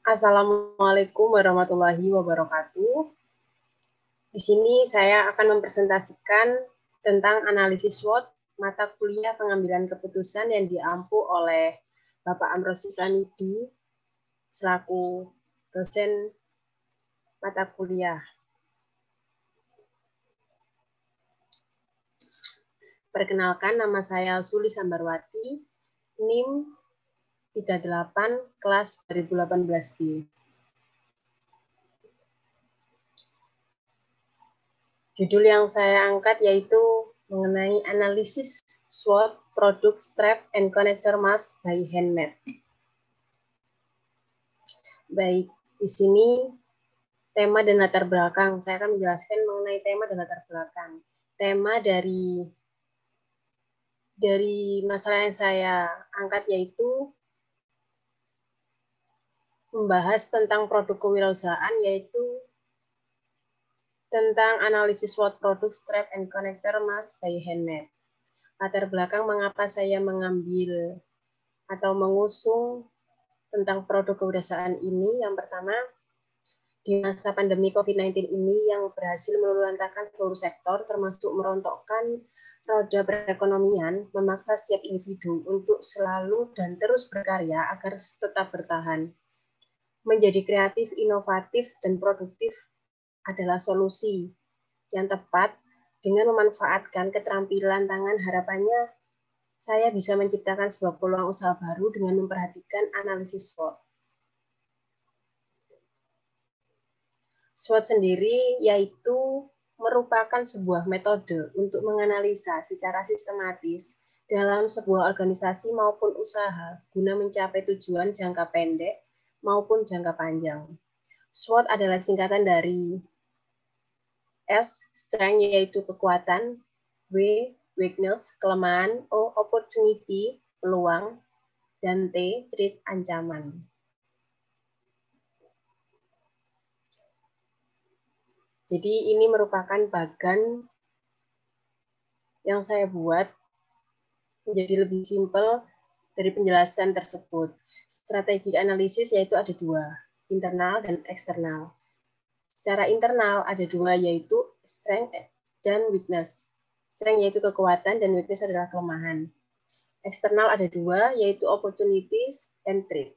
Assalamualaikum warahmatullahi wabarakatuh. Di sini saya akan mempresentasikan tentang analisis SWOT mata kuliah pengambilan keputusan yang diampu oleh Bapak Amrozi Kanidi selaku dosen mata kuliah. Perkenalkan, nama saya Suli Sambarwati, NIM 38 kelas 2018B. Judul yang saya angkat yaitu mengenai analisis SWOT produk strap and connector mask by Handmade. Baik, di sini tema dan latar belakang. Saya akan menjelaskan mengenai tema dan latar belakang. Tema dari masalah yang saya angkat yaitu membahas tentang produk kewirausahaan, yaitu tentang analisis SWOT produk strap and connector mask by Handmade. Latar belakang mengapa saya mengambil atau mengusung tentang produk kewirausahaan ini. Yang pertama, di masa pandemi COVID-19 ini yang berhasil meluluhlantahkan seluruh sektor, termasuk merontokkan roda perekonomian, memaksa setiap individu untuk selalu dan terus berkarya agar tetap bertahan. Menjadi kreatif, inovatif, dan produktif adalah solusi yang tepat. Dengan memanfaatkan keterampilan tangan, harapannya saya bisa menciptakan sebuah peluang usaha baru dengan memperhatikan analisis SWOT. SWOT sendiri yaitu merupakan sebuah metode untuk menganalisa secara sistematis dalam sebuah organisasi maupun usaha guna mencapai tujuan jangka pendek maupun jangka panjang. SWOT adalah singkatan dari S, strength yaitu kekuatan, W, weakness, kelemahan, O, opportunity, peluang, dan T, threat, ancaman. Jadi ini merupakan bagan yang saya buat menjadi lebih simpel dari penjelasan tersebut. Strategi analisis yaitu ada dua, internal dan eksternal. Secara internal ada dua, yaitu strength dan weakness. Strength yaitu kekuatan dan weakness adalah kelemahan. Eksternal ada dua, yaitu opportunities and threat,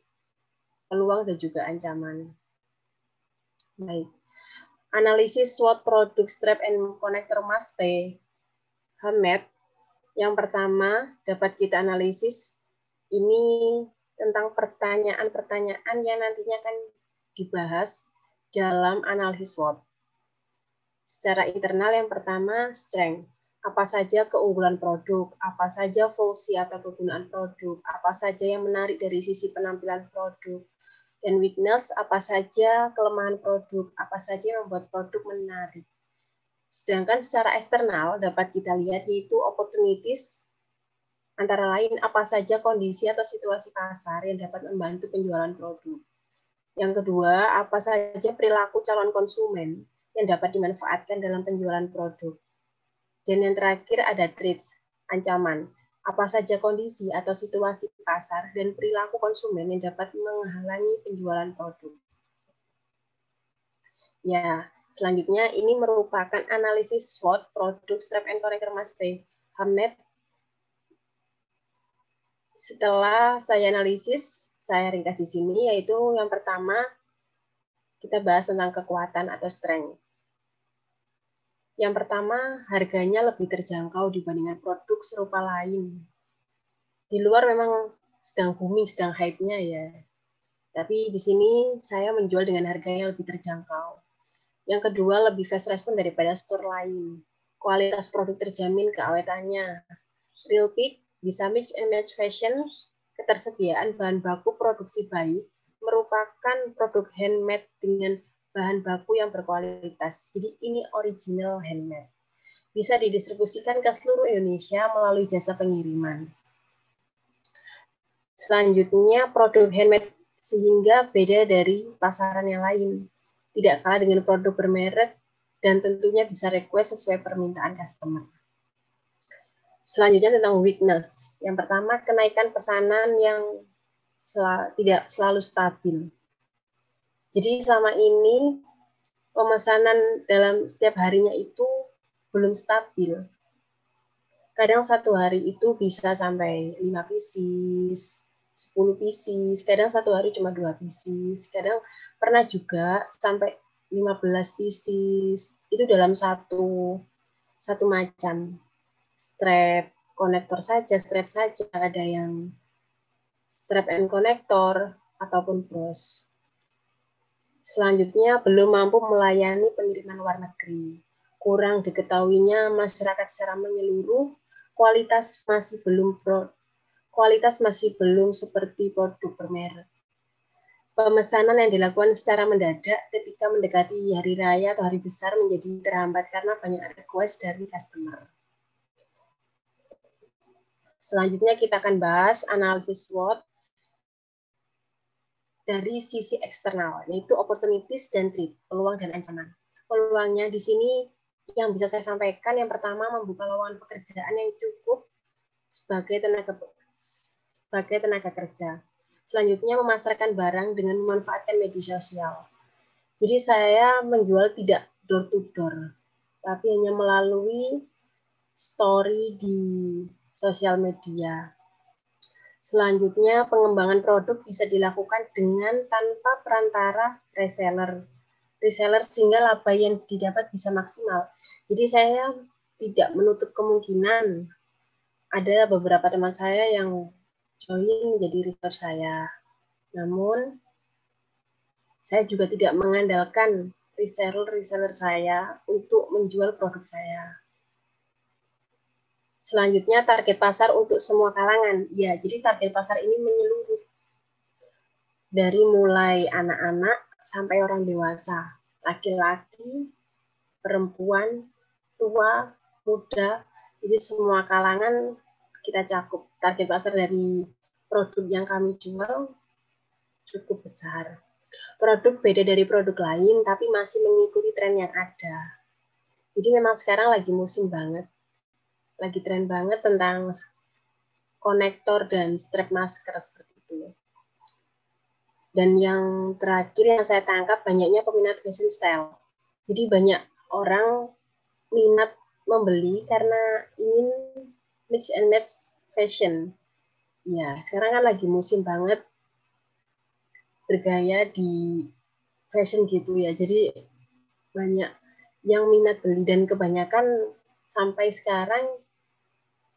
peluang dan juga ancaman. Baik. Analisis SWOT produk strap and connector mask by Handmade. Yang pertama dapat kita analisis ini tentang pertanyaan-pertanyaan yang nantinya akan dibahas dalam analisis SWOT. Secara internal yang pertama strength. Apa saja keunggulan produk, apa saja fungsi atau kegunaan produk, apa saja yang menarik dari sisi penampilan produk. Dan weakness, apa saja kelemahan produk, apa saja yang membuat produk menarik. Sedangkan secara eksternal dapat kita lihat yaitu opportunities, antara lain apa saja kondisi atau situasi pasar yang dapat membantu penjualan produk. Yang kedua, apa saja perilaku calon konsumen yang dapat dimanfaatkan dalam penjualan produk. Dan yang terakhir ada threats, ancaman. Apa saja kondisi atau situasi pasar dan perilaku konsumen yang dapat menghalangi penjualan produk. Ya, selanjutnya ini merupakan analisis SWOT produk strap and connector mask by Handmade. Setelah saya analisis, saya ringkas di sini, yaitu yang pertama kita bahas tentang kekuatan atau strength. Yang pertama, harganya lebih terjangkau dibandingkan produk serupa lain. Di luar memang sedang booming, sedang hype-nya ya. Tapi di sini saya menjual dengan harga yang lebih terjangkau. Yang kedua, lebih fast respon daripada store lain. Kualitas produk terjamin, keawetannya real peak, bisa mix and match fashion, ketersediaan bahan baku produksi baik, merupakan produk handmade dengan bahan baku yang berkualitas. Jadi ini original handmade. Bisa didistribusikan ke seluruh Indonesia melalui jasa pengiriman. Selanjutnya, produk handmade sehingga beda dari pasaran yang lain. Tidak kalah dengan produk bermerek dan tentunya bisa request sesuai permintaan customer. Selanjutnya tentang weakness. Yang pertama, kenaikan pesanan yang tidak selalu stabil. Jadi selama ini pemesanan dalam setiap harinya itu belum stabil. Kadang satu hari itu bisa sampai 5 pieces, 10 pieces, kadang satu hari cuma 2 pieces, kadang pernah juga sampai 15 pieces. Itu dalam satu macam strap konektor saja, strap saja, ada yang strap and konektor ataupun bros. Selanjutnya, belum mampu melayani pengiriman luar negeri. Kurang diketahuinya masyarakat secara menyeluruh, kualitas masih belum seperti produk bermerek. Pemesanan yang dilakukan secara mendadak ketika mendekati hari raya atau hari besar menjadi terhambat karena banyak request dari customer. Selanjutnya kita akan bahas analisis SWOT dari sisi eksternal, yaitu opportunities dan threat, peluang dan ancaman. Peluangnya di sini yang bisa saya sampaikan, yang pertama membuka lowongan pekerjaan yang cukup sebagai tenaga kerja. Selanjutnya memasarkan barang dengan memanfaatkan media sosial. Jadi saya menjual tidak door to door, tapi hanya melalui story di sosial media. Selanjutnya, pengembangan produk bisa dilakukan dengan tanpa perantara reseller. Reseller sehingga laba yang didapat bisa maksimal. Jadi saya tidak menutup kemungkinan ada beberapa teman saya yang join menjadi reseller saya. Namun, saya juga tidak mengandalkan reseller saya untuk menjual produk saya. Selanjutnya, target pasar untuk semua kalangan. Ya, jadi target pasar ini menyeluruh. Dari mulai anak-anak sampai orang dewasa, laki-laki, perempuan, tua, muda, jadi semua kalangan kita cakup. Target pasar dari produk yang kami jual cukup besar. Produk beda dari produk lain, tapi masih mengikuti tren yang ada. Jadi memang sekarang lagi musim banget. Lagi tren banget tentang konektor dan strap masker seperti itu. Dan yang terakhir yang saya tangkap banyaknya peminat fashion style. Jadi banyak orang minat membeli karena ingin mix and match fashion. Ya, sekarang kan lagi musim banget bergaya di fashion gitu ya. Jadi banyak yang minat beli dan kebanyakan sampai sekarang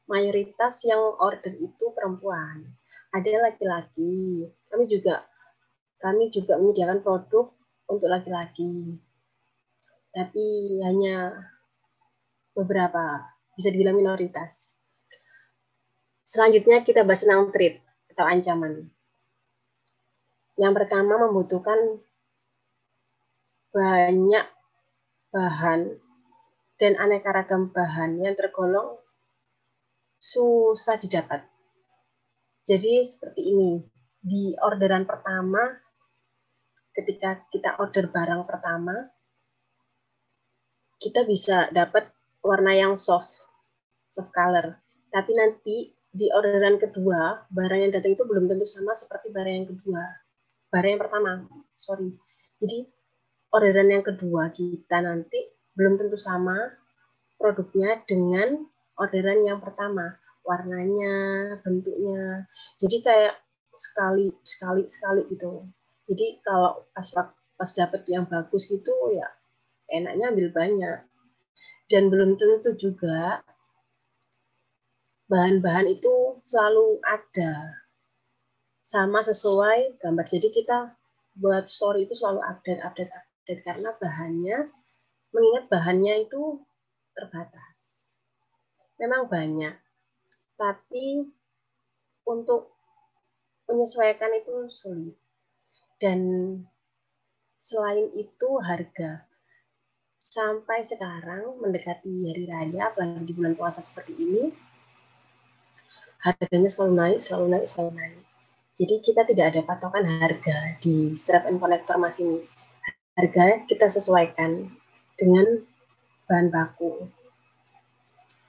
mayoritas yang order itu perempuan. Ada laki-laki. Kami juga menyediakan produk untuk laki-laki. Tapi hanya beberapa, bisa dibilang minoritas. Selanjutnya kita bahas tentang threat atau ancaman. Yang pertama membutuhkan banyak bahan dan aneka ragam bahan yang tergolong susah didapat. Jadi seperti ini, di orderan pertama, ketika kita order barang pertama, kita bisa dapat warna yang soft color. Tapi nanti di orderan kedua, barang yang datang itu belum tentu sama seperti barang yang kedua. Barang yang pertama, sorry. Jadi orderan yang kedua kita nanti belum tentu sama produknya dengan orderan yang pertama. Warnanya, bentuknya. Jadi kayak sekali gitu. Jadi kalau pas dapet yang bagus gitu ya enaknya ambil banyak. Dan belum tentu juga bahan-bahan itu selalu ada sama sesuai gambar. Jadi kita buat story itu selalu update karena mengingat bahannya itu terbatas. Memang banyak, tapi untuk menyesuaikan itu sulit. Dan selain itu harga. Sampai sekarang mendekati hari raya, apalagi di bulan puasa seperti ini, harganya selalu naik. Jadi kita tidak ada patokan harga di strap and connector mas ini. Harga kita sesuaikan dengan bahan baku.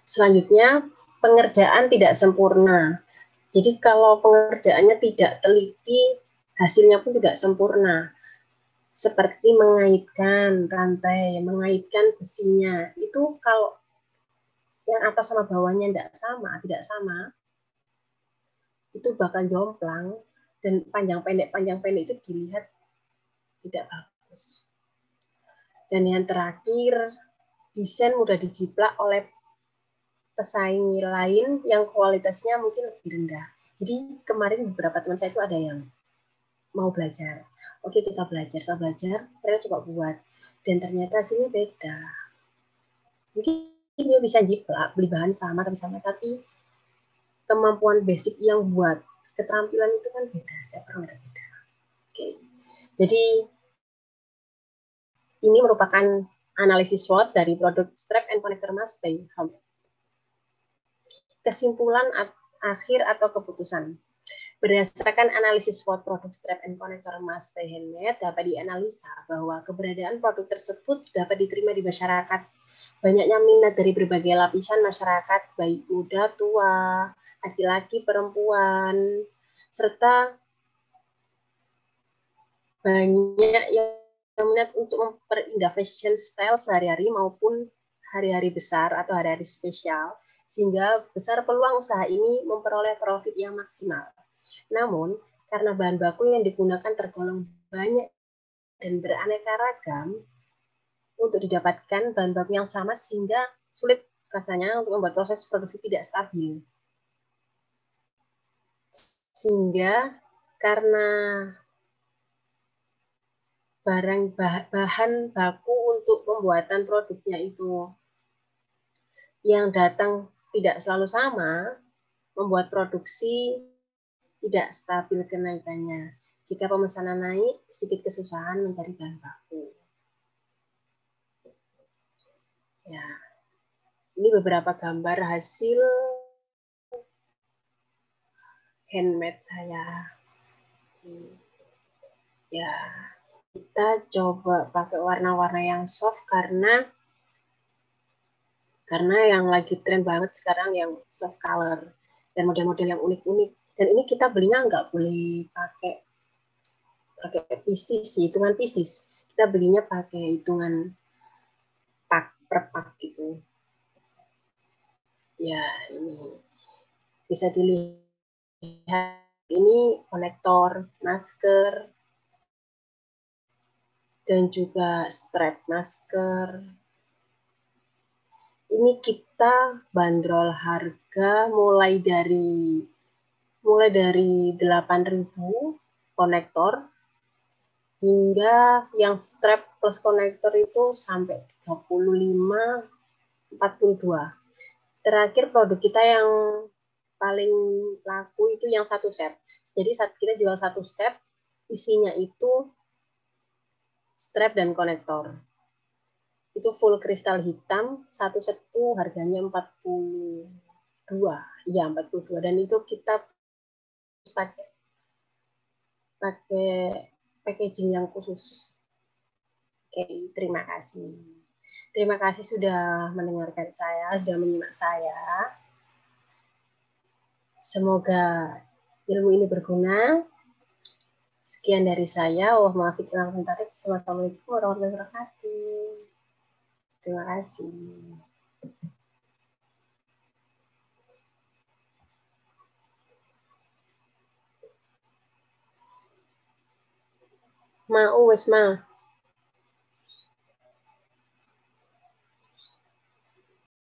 Selanjutnya, pengerjaan tidak sempurna. Jadi kalau pengerjaannya tidak teliti, hasilnya pun tidak sempurna. seperti mengaitkan rantai, mengaitkan besinya. Itu kalau yang atas sama bawahnya tidak sama, itu bakal jomplang dan panjang pendek itu dilihat tidak bagus. Dan yang terakhir, desain mudah dijiplak oleh pesaing lain yang kualitasnya mungkin lebih rendah. Jadi kemarin beberapa teman saya itu ada yang mau belajar. Oke, kita belajar, mereka coba buat. Dan ternyata hasilnya beda. Mungkin dia bisa jiplak, beli bahan sama, tapi kemampuan basic yang buat keterampilan itu kan beda, saya pernah beda. Oke. Jadi ini merupakan analisis SWOT dari produk strap and connector mask by Helmet. Kesimpulan akhir atau keputusan. Berdasarkan analisis SWOT produk strap and connector mask by Helmet, dapat dianalisa bahwa keberadaan produk tersebut dapat diterima di masyarakat. Banyaknya minat dari berbagai lapisan masyarakat, baik muda, tua, laki-laki, perempuan, serta banyak yang minat untuk memperindah fashion style sehari-hari maupun hari-hari besar atau hari-hari spesial, sehingga besar peluang usaha ini memperoleh profit yang maksimal. Namun, karena bahan baku yang digunakan tergolong banyak dan beraneka ragam, untuk didapatkan bahan baku yang sama sehingga sulit rasanya untuk membuat proses produksi tidak stabil. Sehingga karena bahan baku untuk pembuatan produknya itu yang datang tidak selalu sama, membuat produksi tidak stabil kenaikannya. Jika pemesanan naik, sedikit kesusahan mencari bahan baku. Ya, ini beberapa gambar hasil handmade saya. Ya, kita coba pakai warna-warna yang soft karena yang lagi tren banget sekarang yang soft color dan model-model yang unik-unik. Dan ini kita belinya nggak boleh pakai pieces, hitungan pieces. Kita belinya pakai hitungan pak per pak gitu. Ya, ini bisa dilihat, ini konektor, masker, dan juga strap masker. Ini kita bandrol harga mulai dari 8.000 konektor hingga yang strap plus konektor itu sampai 35-42. Terakhir produk kita yang paling laku itu yang satu set. Jadi saat kita jual satu set, isinya itu strap dan konektor. Itu full kristal hitam, satu set itu harganya 42. Ya, 42. Dan itu kita pakai packaging yang khusus. Oke, terima kasih. Terima kasih sudah mendengarkan saya, sudah menyimak saya. Semoga ilmu ini berguna. Sekian dari saya. Wassalamualaikum warahmatullahi wabarakatuh. Terima kasih. Wes ma.